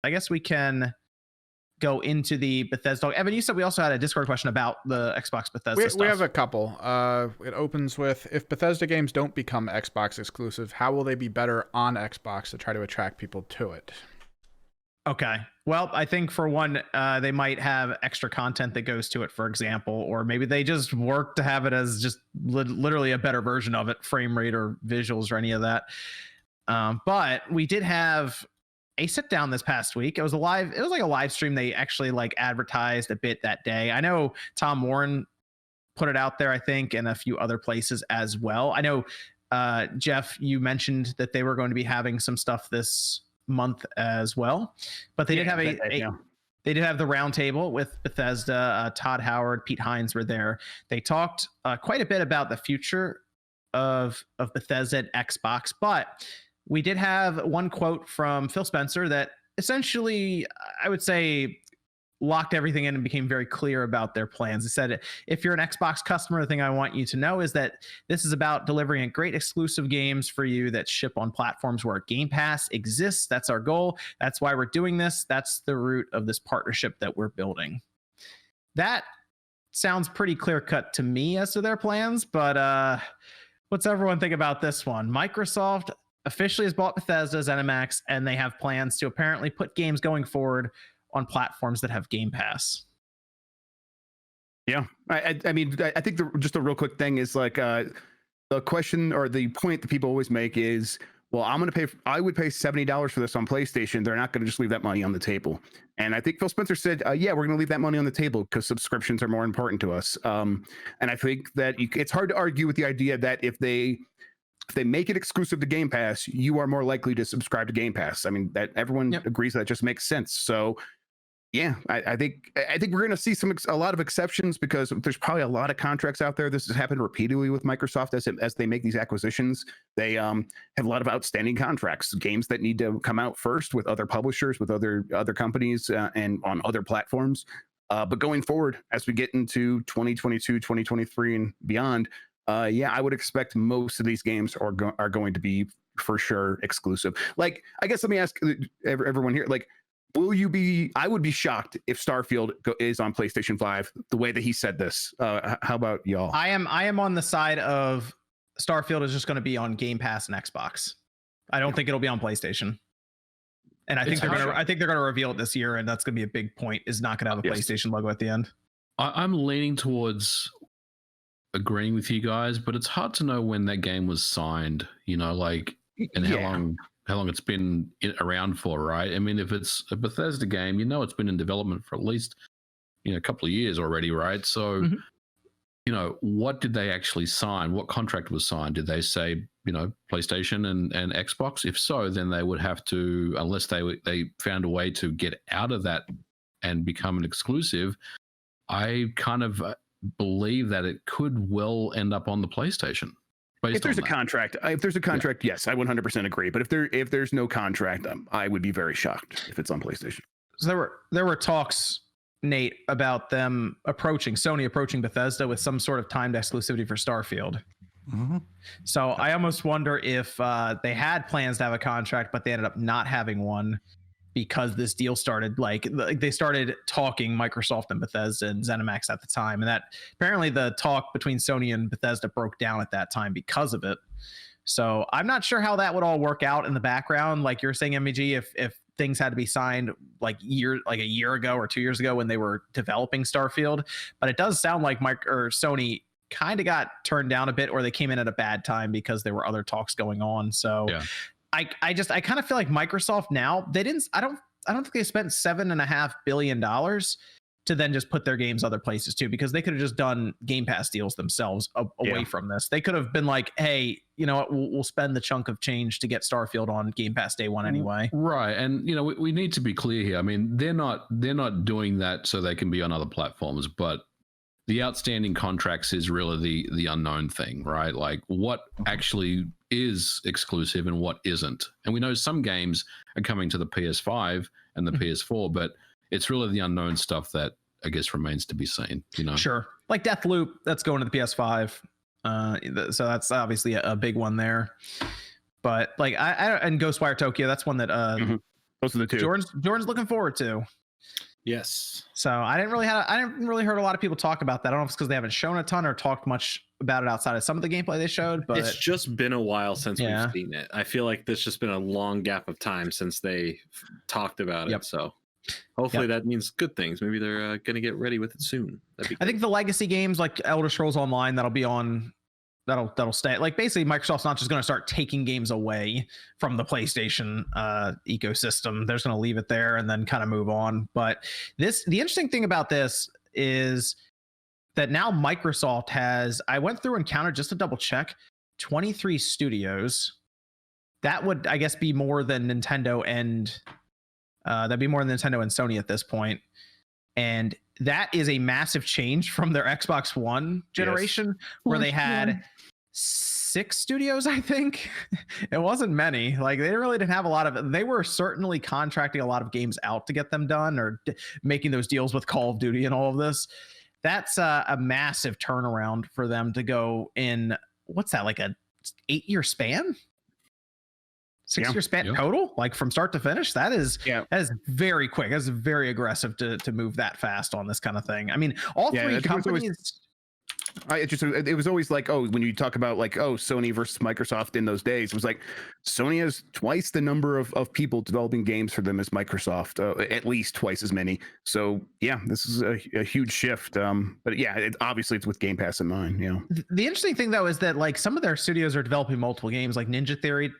I guess we can go into the Bethesda. Evan, you said we also had a Discord question about the Xbox Bethesda stuff. We have a couple. It opens with, if Bethesda games don't become Xbox exclusive, how will they be better on Xbox to try to attract people to it? Okay. Well, I think for one, they might have extra content that goes to it, for example, or maybe they just work to have it as just literally a better version of it, frame rate or visuals or any of that. But we did have a sit down this past week. It was like a live stream. They actually like advertised a bit that day. I know Tom Warren put it out there, I think, and a few other places as well. I know, Jeff, you mentioned that they were going to be having some stuff this month as well, but they did have they did have the roundtable with Bethesda. Todd Howard, Pete Hines were there. They talked quite a bit about the future of Bethesda and Xbox, but we did have one quote from Phil Spencer that essentially, I would say, locked everything in and became very clear about their plans. He said, if you're an Xbox customer, the thing I want you to know is that this is about delivering great exclusive games for you that ship on platforms where Game Pass exists. That's our goal. That's why we're doing this. That's the root of this partnership that we're building. That sounds pretty clear cut to me as to their plans, but what's everyone think about this one? Microsoft officially has bought Bethesda, ZeniMax, and they have plans to apparently put games going forward on platforms that have Game Pass. Yeah, I mean, I think just a real quick thing is like the question or the point that people always make is, well, I would pay $70 for this on PlayStation. They're not going to just leave that money on the table. And I think Phil Spencer said, yeah, we're going to leave that money on the table because subscriptions are more important to us. And I think that it's hard to argue with the idea that if they make it exclusive to Game Pass, you are more likely to subscribe to Game Pass. I mean, that everyone agrees that just makes sense. So yeah, I think we're going to see a lot of exceptions because there's probably a lot of contracts out there. This has happened repeatedly with Microsoft as they make these acquisitions. They have a lot of outstanding contracts, games that need to come out first with other publishers, with other companies, and on other platforms. But going forward, as we get into 2022, 2023, and beyond, yeah, I would expect most of these games are going to be for sure exclusive. Like, I guess let me ask everyone here, like, I would be shocked if Starfield is on PlayStation 5 the way that he said this. How about y'all? I am on the side of Starfield is just going to be on Game Pass and Xbox. I don't think it'll be on PlayStation. And I think they're going to reveal it this year, and that's going to be a big point, is not going to have a PlayStation logo at the end. I'm leaning towards agreeing with you guys, but it's hard to know when that game was signed, like, and how long it's been around for, right? I mean, if it's a Bethesda game, it's been in development for at least, a couple of years already, right? So, what did they actually sign? What contract was signed? Did they say, PlayStation and Xbox? If so, then they would have to, unless they found a way to get out of that and become an exclusive, I kind of believe that it could well end up on the PlayStation. If there's a contract, yes, I 100% agree. But if there's no contract, I would be very shocked if it's on PlayStation. So there were talks, Nate, about Sony approaching Bethesda with some sort of timed exclusivity for Starfield. Mm-hmm. So I almost wonder if they had plans to have a contract, but they ended up not having one because this deal started, like they started talking, Microsoft and Bethesda and ZeniMax at the time. And that apparently the talk between Sony and Bethesda broke down at that time because of it. So I'm not sure how that would all work out in the background. Like you're saying, MEG, if things had to be signed like a year ago or 2 years ago when they were developing Starfield, but it does sound like Sony kind of got turned down a bit, or they came in at a bad time because there were other talks going on. So yeah. I kind of feel like Microsoft now, I don't think they spent $7.5 billion to then just put their games other places too, because they could have just done Game Pass deals themselves away from this. They could have been like, hey, you know what, we'll spend the chunk of change to get Starfield on Game Pass day one anyway. Right. And we need to be clear here. I mean, they're not doing that so they can be on other platforms, but the outstanding contracts is really the unknown thing, right? Like what actually is exclusive and what isn't. And we know some games are coming to the PS5 and the PS4, but it's really the unknown stuff that I guess remains to be seen, Sure. Like Deathloop, that's going to the PS5. So that's obviously a big one there. But like and Ghostwire Tokyo, that's one that Those are the two. Jordan's looking forward to. Yes. So I didn't really heard a lot of people talk about that. I don't know if it's because they haven't shown a ton or talked much about it outside of some of the gameplay they showed, but it's just been a while since we've seen it. I feel like there's just been a long gap of time since they talked about it. So hopefully that means good things. Maybe they're going to get ready with it soon. I think the legacy games like Elder Scrolls Online that'll be on. That'll stay. Like basically, Microsoft's not just going to start taking games away from the PlayStation ecosystem. They're just going to leave it there and then kind of move on. But the interesting thing about this is that now Microsoft has. I went through and counted just to double check, 23 studios. That would, I guess, be more than Nintendo and that'd be more than Nintendo and Sony at this point. And that is a massive change from their Xbox One generation, where they had 6 studios, I think. It wasn't many. Like they really didn't have a lot of. They were certainly contracting a lot of games out to get them done, or making those deals with Call of Duty and all of this. That's a massive turnaround for them to go in. What's that, like a 8-year span? 6-year span total, like from start to finish. That is very quick. That's very aggressive to move that fast on this kind of thing. I mean, all three companies. It was always like, when you talk about like, Sony versus Microsoft in those days, it was like Sony has twice the number of people developing games for them as Microsoft, at least twice as many. So yeah, this is a huge shift. But yeah, obviously it's with Game Pass in mind. The interesting thing though is that like some of their studios are developing multiple games, like Ninja Theory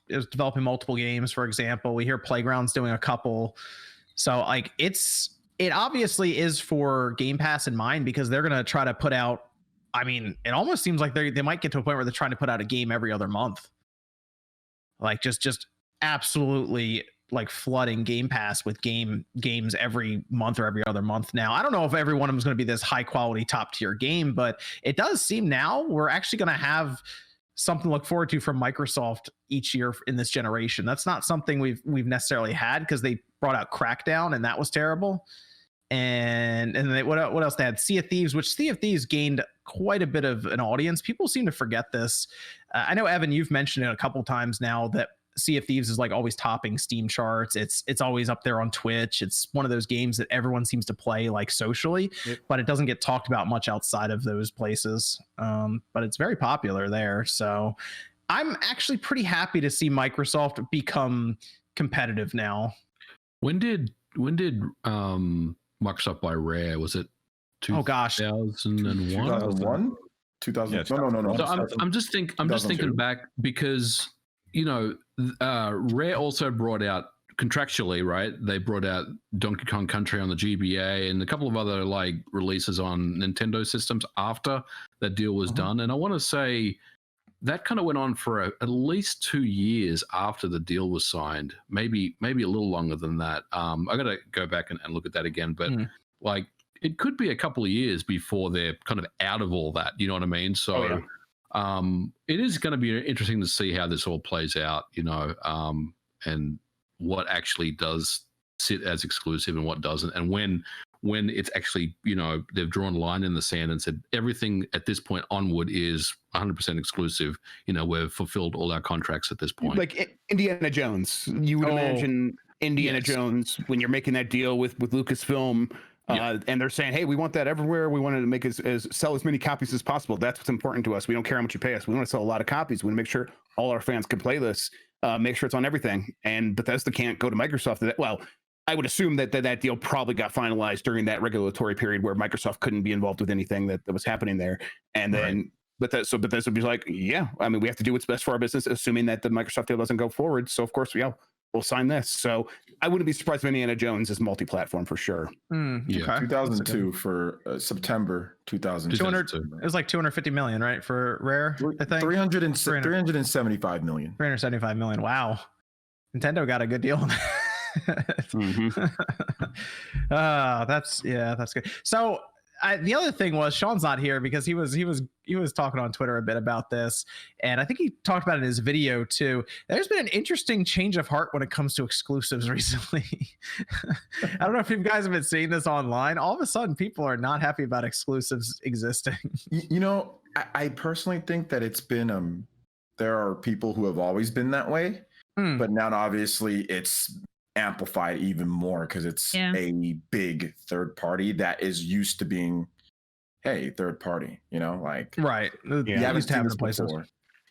is developing multiple games, for example. We hear Playground's doing a couple. So like it obviously is for Game Pass in mind, because they're going to try to put out, I mean, it almost seems like they might get to a point where they're trying to put out a game every other month. Like just absolutely like flooding Game Pass with games every month or every other month now. I don't know if every one of them is going to be this high quality top tier game, but it does seem now we're actually going to have something to look forward to from Microsoft each year in this generation. That's not something we've necessarily had, because they brought out Crackdown and that was terrible. And what else they had? Sea of Thieves, which Sea of Thieves gained quite a bit of an audience. People seem to forget this. I know, Evan, you've mentioned it a couple times now that Sea of Thieves is like always topping Steam charts. It's always up there on Twitch. It's one of those games that everyone seems to play like socially, but it doesn't get talked about much outside of those places. But it's very popular there. So I'm actually pretty happy to see Microsoft become competitive now. When did Microsoft buy Rare? Was it 2001? 2001? 2000? No. So I'm just thinking back, because Rare also brought out contractually, right? They brought out Donkey Kong Country on the GBA and a couple of other like releases on Nintendo systems after that deal was done. And I want to say that kind of went on for at least 2 years after the deal was signed, maybe a little longer than that. I got to go back and look at that again, but like it could be a couple of years before they're kind of out of all that. You know what I mean? So. It is going to be interesting to see how this all plays out, and what actually does sit as exclusive and what doesn't, and when it's actually, they've drawn a line in the sand and said everything at this point onward is 100% exclusive. We've fulfilled all our contracts at this point. Like Indiana Jones, you would imagine Indiana Jones when you're making that deal with Lucasfilm. And they're saying, hey, we want that everywhere. We want to make sell as many copies as possible. That's what's important to us. We don't care how much you pay us. We want to sell a lot of copies. We want to make sure all our fans can play this, make sure it's on everything. And Bethesda can't go to Microsoft. Well, I would assume that deal probably got finalized during that regulatory period where Microsoft couldn't be involved with anything that was happening there. And then Bethesda would be like, we have to do what's best for our business, assuming that the Microsoft deal doesn't go forward. So of course, we'll sign this. So I wouldn't be surprised if Indiana Jones is multi-platform for sure. Okay. 2002 for September 2002. It was like 250 million, right, for Rare? I think 375 million. 375 million. Wow, Nintendo got a good deal on that. That's good. So the other thing was, Sean's not here because he was talking on Twitter a bit about this, and I think he talked about it in his video too. There's been an interesting change of heart when it comes to exclusives recently. I don't know if you guys have been seeing this online. All of a sudden, people are not happy about exclusives existing. I personally think that it's been there are people who have always been that way. but now obviously it's amplified even more because it's a big third party that is used to being, hey, third party, like right. You haven't seen this before.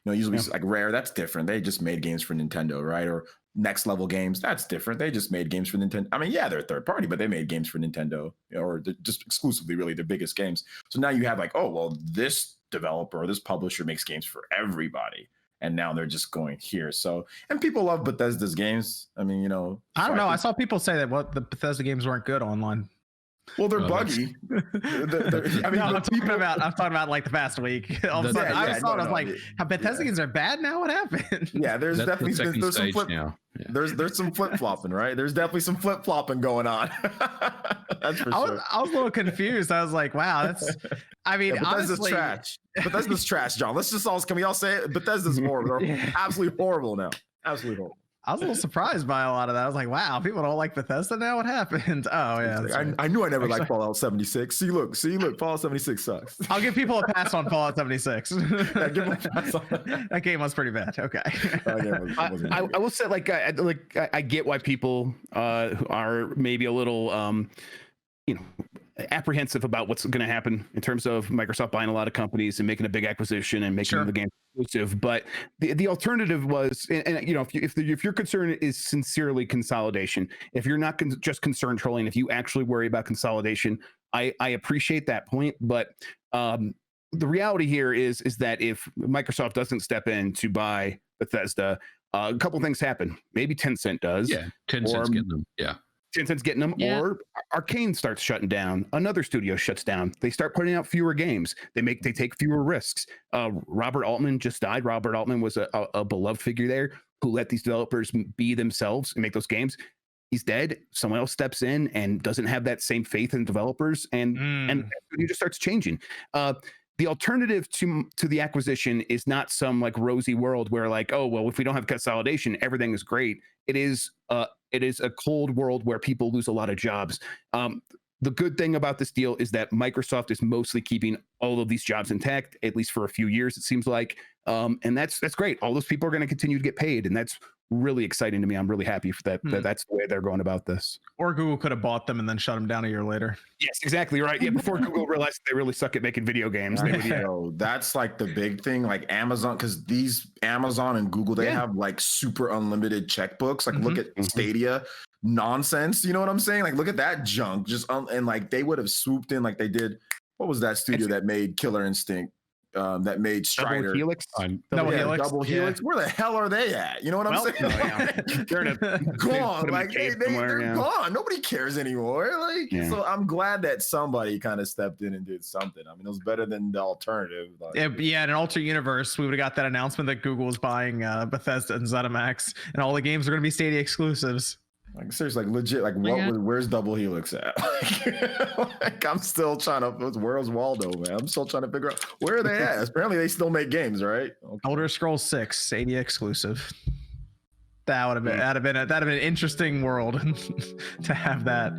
Usually like Rare, that's different. They just made games for Nintendo, right? Or Next Level Games, that's different. They just made games for Nintendo. I mean, they're third party, but they made games for Nintendo, or just exclusively really their biggest games. So now you have like, oh, well, this developer or this publisher makes games for everybody. And now they're just going here. So, and people love Bethesda's games. I mean, I don't know. I saw people say that the Bethesda games weren't good online. Well, they're buggy. I'm talking about like the past week. All of a sudden, I was like, Bethesda games are bad now? What happened? Yeah, there's definitely there's some there's some flip flopping, right? There's definitely some flip flopping going on. That's for sure. I was a little confused. I was like, wow, that's. I mean, Bethesda's honestly, trash. Bethesda's trash, John. Can we all say it? Bethesda's horrible. They're absolutely horrible now. Absolutely horrible. I was a little surprised by a lot of that. I was like, wow, people don't like Bethesda now? What happened? Oh, yeah. I knew I never liked Fallout 76. See, look, Fallout 76 sucks. I'll give people a pass on Fallout 76. That game was pretty bad. Okay. I will say, I get why people are maybe a little, apprehensive about what's going to happen in terms of Microsoft buying a lot of companies and making a big acquisition and making the game exclusive. But the alternative was, if your concern is sincerely consolidation, if you're not just concerned trolling, if you actually worry about consolidation, I appreciate that point. But the reality here is that if Microsoft doesn't step in to buy Bethesda, a couple things happen. Maybe Tencent does. Yeah, Tencent's getting them. Yeah. Tencent's getting them, or Arcane starts shutting down. Another studio shuts down. They start putting out fewer games. They take fewer risks. Robert Altman just died. Robert Altman was a beloved figure there who let these developers be themselves and make those games. He's dead. Someone else steps in and doesn't have that same faith in developers, and it just starts changing. The alternative to the acquisition is not some like rosy world where like, oh, well, if we don't have consolidation, everything is great. It is a cold world where people lose a lot of jobs. The good thing about this deal is that Microsoft is mostly keeping all of these jobs intact, at least for a few years, it seems like. And that's great. All those people are going to continue to get paid. And that's really exciting to me. I'm really happy for that. That's the way they're going about this. Or Google could have bought them and then shut them down a year later. Yes, exactly right. Yeah, before Google realized they really suck at making video games. That's like the big thing, like Amazon, because these Amazon and Google, they have like super unlimited checkbooks. Like look at Stadia nonsense. You know what I'm saying? Like look at that junk. And like they would have swooped in like they did. What was that studio that made Killer Instinct? That made Strider. Double Helix. Double Helix. Where the hell are they at? You know what I'm saying? They're gone. Like they're gone. Nobody cares anymore. So I'm glad that somebody kind of stepped in and did something. I mean, it was better than the alternative. In an alternate universe, we would have got that announcement that Google was buying Bethesda and ZeniMax, and all the games are going to be Stadia exclusives. Like seriously, like legit, like where's Double Helix at? Like I'm still trying to. Where's Waldo, man? I'm still trying to figure out where are they at. Apparently, they still make games, right? Okay. Elder Scrolls 6 Stadia exclusive. That would have been that'd have been an interesting world to have that.